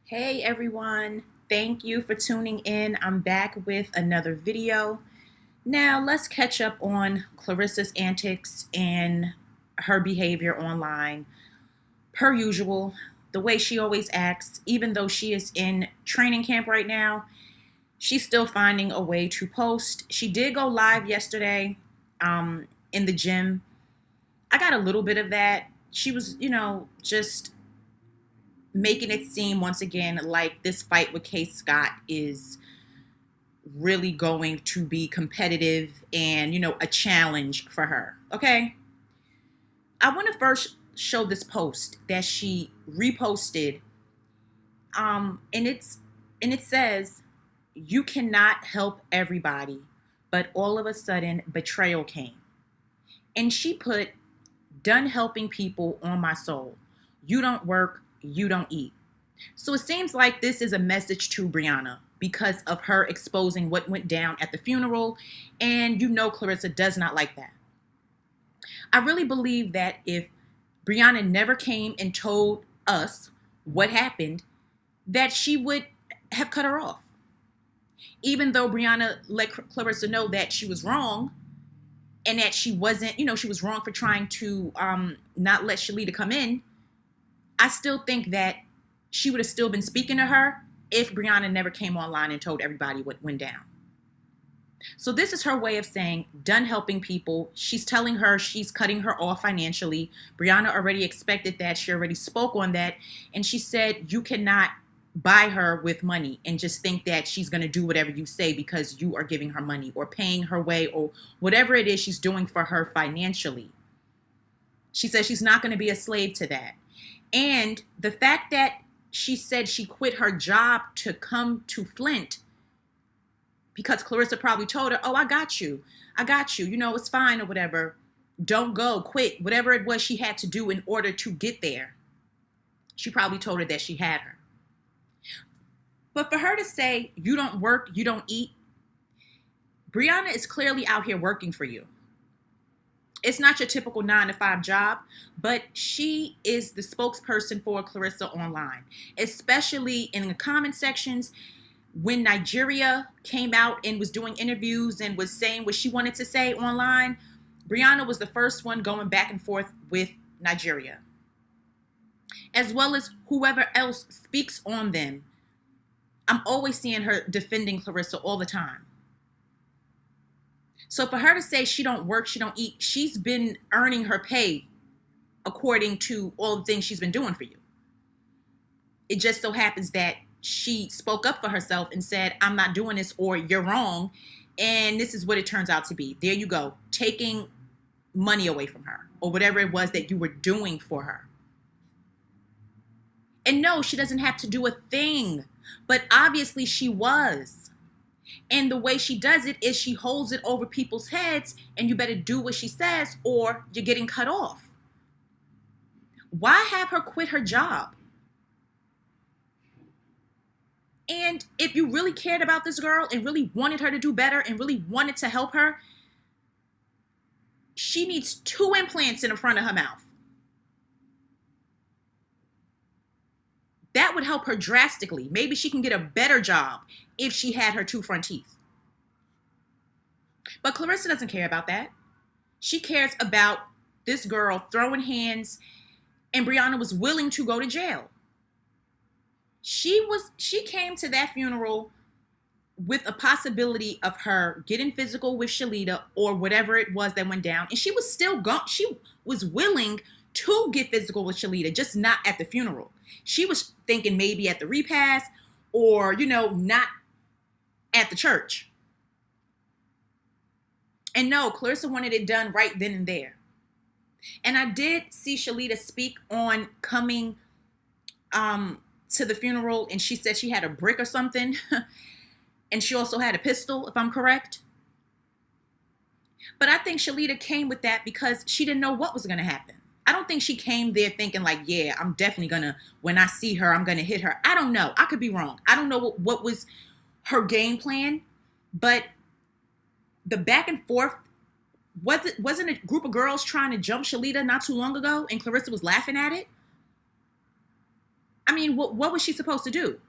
Hey everyone, thank you for tuning in. I'm back with another video. Now let's catch up on Claressa's antics and her behavior online. Per usual, the way she always acts, even though she is in training camp right now, she's still finding a way to post. She did go live yesterday in the gym. I got a little bit of that. She was, just making it seem once again like this fight with Kaye Scott is really going to be competitive and, a challenge for her. Okay. I want to first show this post that she reposted. And it says, "You cannot help everybody, but all of a sudden betrayal came." And she put, "Done helping people on my soul. You don't work, you don't eat." So it seems like this is a message to Brianna because of her exposing what went down at the funeral. And Claressa does not like that. I really believe that if Brianna never came and told us what happened, that she would have cut her off. Even though Brianna let Claressa know that she was wrong and that she wasn't, she was wrong for trying to not let Shalita come in, I still think that she would have still been speaking to her if Brianna never came online and told everybody what went down. So this is her way of saying, done helping people. She's telling her she's cutting her off financially. Brianna already expected that. She already spoke on that. And she said, you cannot buy her with money and just think that she's going to do whatever you say because you are giving her money or paying her way or whatever it is she's doing for her financially. She says she's not going to be a slave to that. And the fact that she said she quit her job to come to Flint because Claressa probably told her, "Oh, I got you. It's fine," or whatever. "Don't go, quit," whatever it was she had to do in order to get there. She probably told her that she had her. But for her to say, "You don't work, you don't eat," Brianna is clearly out here working for you. It's not your typical 9-to-5 job, but she is the spokesperson for Claressa online, especially in the comment sections. When Nigeria came out and was doing interviews and was saying what she wanted to say online, Brianna was the first one going back and forth with Nigeria, as well as whoever else speaks on them. I'm always seeing her defending Claressa all the time. So for her to say she don't work, she don't eat, she's been earning her pay according to all the things she's been doing for you. It just so happens that she spoke up for herself and said, "I'm not doing this," or "You're wrong." And this is what it turns out to be. There you go, taking money away from her or whatever it was that you were doing for her. And no, she doesn't have to do a thing, but obviously she was. And the way she does it is she holds it over people's heads, and you better do what she says or you're getting cut off. Why have her quit her job? And if you really cared about this girl and really wanted her to do better and really wanted to help her, she needs 2 implants in the front of her mouth. That would help her drastically. Maybe she can get a better job if she had her 2 front teeth. But Claressa doesn't care about that. She cares about this girl throwing hands, and Brianna was willing to go to jail. She came to that funeral with a possibility of her getting physical with Shalita or whatever it was that went down, and she was she was willing to get physical with Shalita, just not at the funeral. She was thinking maybe at the repast or, not at the church. And no, Claressa wanted it done right then and there. And I did see Shalita speak on coming to the funeral, and she said she had a brick or something. And she also had a pistol, if I'm correct. But I think Shalita came with that because she didn't know what was going to happen. I don't think she came there thinking like, yeah, I'm definitely going to, when I see her, I'm going to hit her. I don't know. I could be wrong. I don't know what was her game plan. But the back and forth, wasn't a group of girls trying to jump Shalita not too long ago, and Claressa was laughing at it? I mean, what was she supposed to do?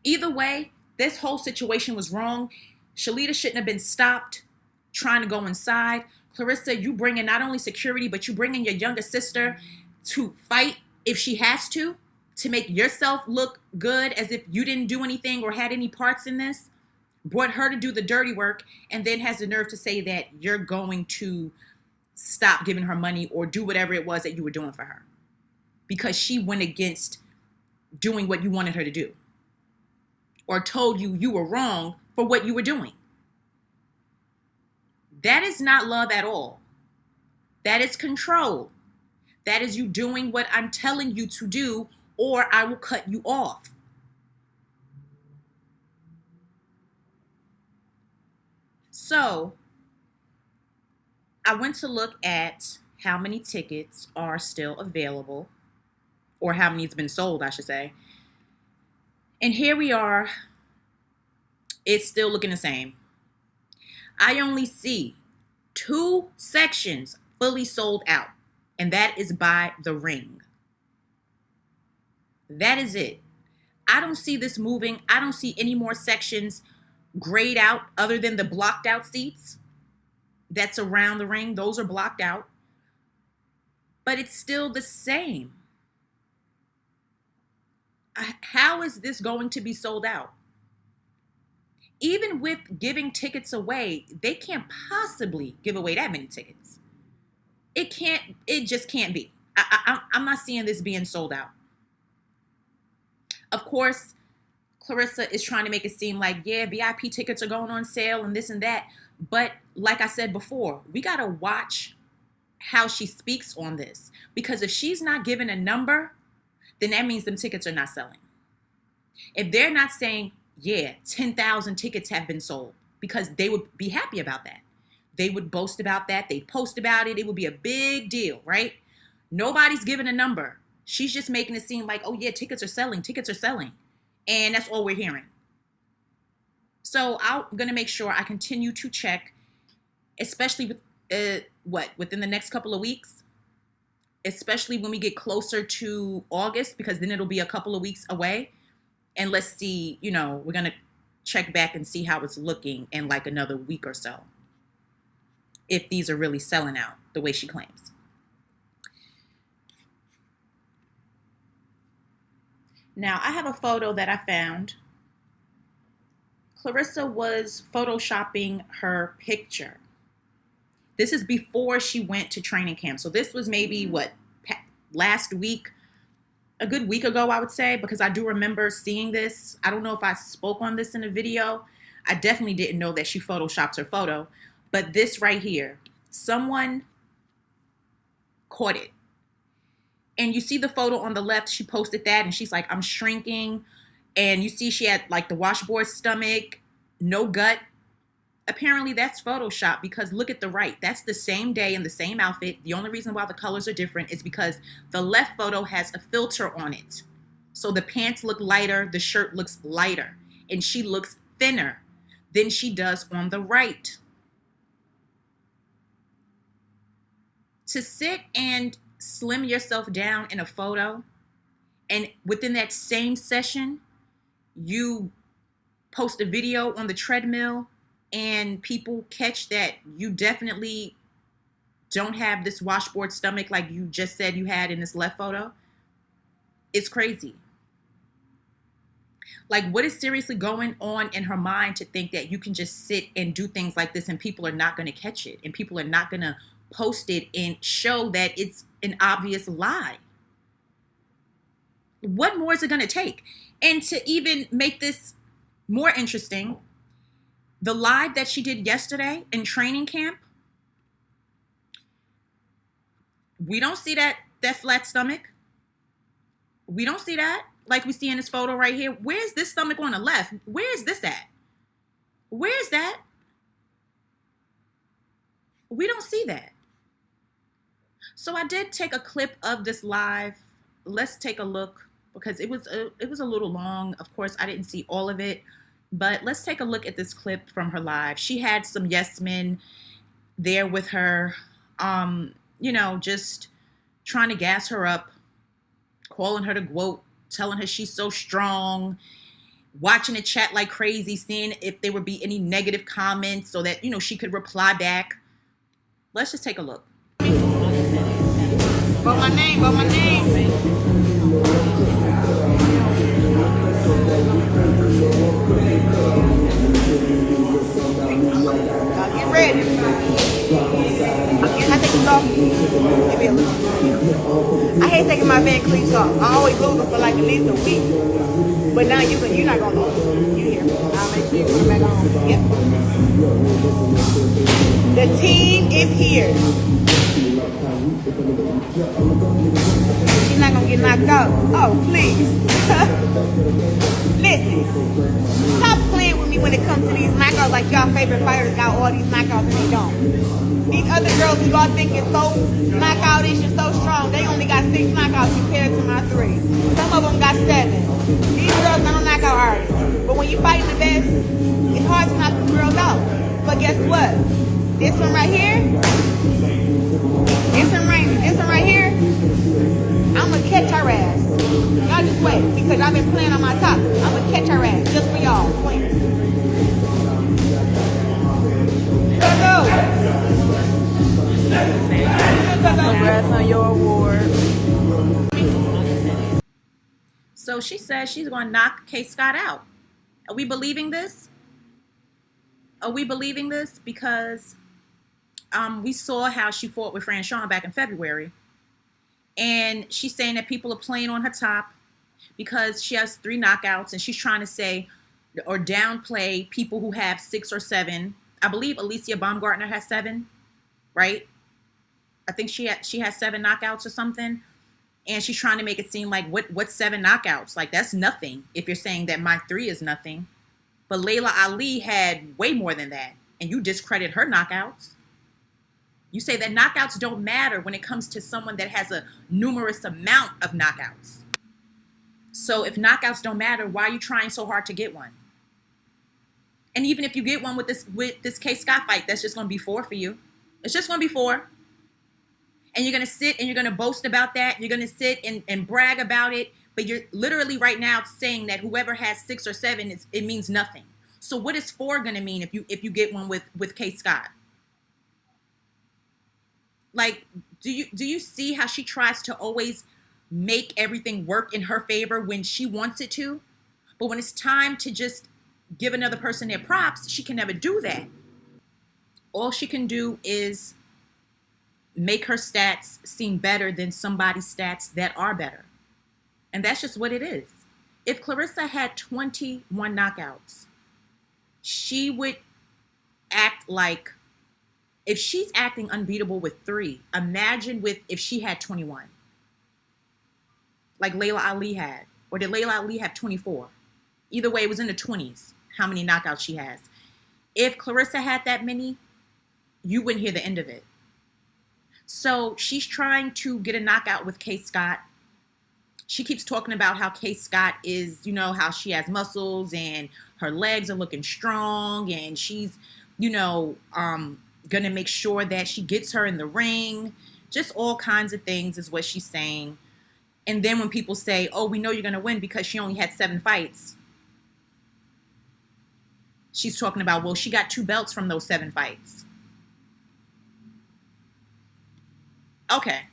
Either way, this whole situation was wrong. Shalita shouldn't have been stopped trying to go inside. Claressa, you bring in not only security, but you bring in your younger sister to fight if she has to make yourself look good as if you didn't do anything or had any parts in this. Brought her to do the dirty work and then has the nerve to say that you're going to stop giving her money or do whatever it was that you were doing for her because she went against doing what you wanted her to do or told you you were wrong for what you were doing. That is not love at all. That is control. That is you doing what I'm telling you to do, or I will cut you off. So I went to look at how many tickets are still available, or how many has been sold, I should say. And here we are. It's still looking the same. I only see 2 sections fully sold out, and that is by The Ring. That is it. I don't see this moving. I don't see any more sections grayed out other than the blocked out seats that's around The Ring. Those are blocked out. But it's still the same. How is this going to be sold out? Even with giving tickets away, they can't possibly give away that many tickets. It just can't be. I'm not seeing this being sold out. Of course, Claressa is trying to make it seem like, yeah, VIP tickets are going on sale and this and that. But like I said before, we got to watch how she speaks on this. Because if she's not giving a number, then that means them tickets are not selling. If they're not saying, yeah, 10,000 tickets have been sold, because they would be happy about that. They would boast about that. They'd post about it. It would be a big deal, right? Nobody's giving a number. She's just making it seem like, oh yeah, tickets are selling. Tickets are selling. And that's all we're hearing. So I'm going to make sure I continue to check, especially with, within the next couple of weeks, especially when we get closer to August, because then it'll be a couple of weeks away. And let's see, we're going to check back and see how it's looking in like another week or so, if these are really selling out the way she claims. Now, I have a photo that I found. Claressa was photoshopping her picture. This is before she went to training camp. So this was maybe, last week? A good week ago, I would say, because I do remember seeing this. I don't know if I spoke on this in a video. I definitely didn't know that she photoshopped her photo. But this right here, someone caught it. And you see the photo on the left, she posted that, and she's like, I'm shrinking. And you see she had like the washboard stomach, no gut. Apparently that's Photoshop, because look at the right. That's the same day in the same outfit. The only reason why the colors are different is because the left photo has a filter on it. So the pants look lighter, the shirt looks lighter, and she looks thinner than she does on the right. To sit and slim yourself down in a photo, and within that same session, you post a video on the treadmill, and people catch that you definitely don't have this washboard stomach like you just said you had in this left photo. It's crazy. Like, what is seriously going on in her mind to think that you can just sit and do things like this and people are not going to catch it, and people are not going to post it and show that it's an obvious lie? What more is it going to take? And to even make this more interesting, the live that she did yesterday in training camp, we don't see that flat stomach. We don't see that like we see in this photo right here. Where's this stomach on the left? Where is this at? Where's that? We don't see that. So I did take a clip of this live. Let's take a look, because it was a little long. Of course, I didn't see all of it. But let's take a look at this clip from her live. She had some yes men there with her, just trying to gas her up calling her to quote, telling her she's so strong, watching the chat like crazy, seeing if there would be any negative comments so that, you know, she could reply back. Let's just take a look. But my name. Get ready. I take this off. I hate taking my Van Cleefs off. I always lose them for like at least a week. But now you're not gonna lose. You here? I'll make sure you put them back on. Yep. The team is here. She's not gonna get knocked out. Oh, please. Listen. Stop playing with me when it comes to these knockouts like y'all favorite fighters got all these knockouts and they don't. These other girls who y'all think is so knockoutish and so strong, they only got 6 knockouts compared to my 3. Some of them got 7. These girls not no knockout artists. But when you fight the best, it's hard to knock the girls out. But guess what? This one right here, this one right here, I'm gonna catch her ass. Y'all just wait, because I've been playing on my top. I'm gonna catch her ass just for y'all. Wait. Congrats on your award. So she says she's going to knock Kaye Scott out. Are we believing this? Are we believing this? Because we saw how she fought with Fran Shawn back in February. And she's saying that people are playing on her top because she has 3 knockouts, and she's trying to say or downplay people who have 6 or 7. I believe Alicia Baumgartner has 7, right? I think she has 7 knockouts or something. And she's trying to make it seem like what's 7 knockouts? Like, that's nothing if you're saying that my 3 is nothing. But Layla Ali had way more than that. And you discredit her knockouts. You say that knockouts don't matter when it comes to someone that has a numerous amount of knockouts. So if knockouts don't matter, why are you trying so hard to get one? And even if you get one with this Kaye Scott fight, that's just going to be 4 for you. It's just going to be 4. And you're going to sit and you're going to boast about that. You're going to sit and brag about it. But you're literally right now saying that whoever has 6 or 7, it means nothing. So what is 4 going to mean if you get one with Kaye Scott? Like, do you see how she tries to always make everything work in her favor when she wants it to? But when it's time to just give another person their props, she can never do that. All she can do is make her stats seem better than somebody's stats that are better. And that's just what it is. If Claressa had 21 knockouts, she would act like, if she's acting unbeatable with 3, imagine if she had 21. Like Layla Ali had. Or did Layla Ali have 24? Either way, it was in the 20s, how many knockouts she has. If Claressa had that many, you wouldn't hear the end of it. So she's trying to get a knockout with Kaye Scott. She keeps talking about how Kaye Scott is, you know, how she has muscles and her legs are looking strong, and she's, you know, going to make sure that she gets her in the ring. Just all kinds of things is what she's saying. And then when people say, oh, we know you're going to win because she only had 7 fights, she's talking about, well, she got 2 belts from those 7 fights. Okay.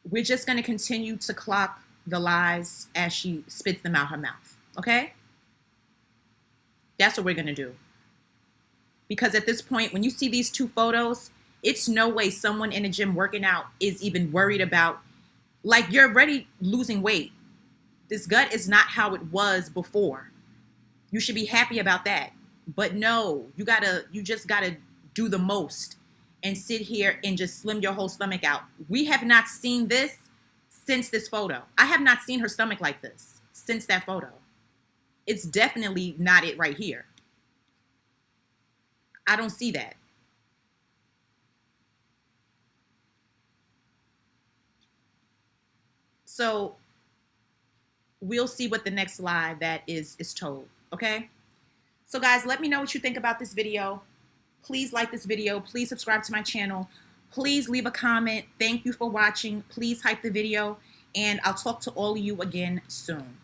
We're just going to continue to clock the lies as she spits them out her mouth. Okay? That's what we're going to do. Because at this point, when you see these 2 photos, it's no way someone in a gym working out is even worried about, like, you're already losing weight. This gut is not how it was before. You should be happy about that. But no, you just gotta do the most and sit here and just slim your whole stomach out. We have not seen this since this photo. I have not seen her stomach like this since that photo. It's definitely not it right here. I don't see that. So we'll see what the next lie that is told, okay? So guys, let me know what you think about this video. Please like this video. Please subscribe to my channel. Please leave a comment. Thank you for watching. Please hype the video, and I'll talk to all of you again soon.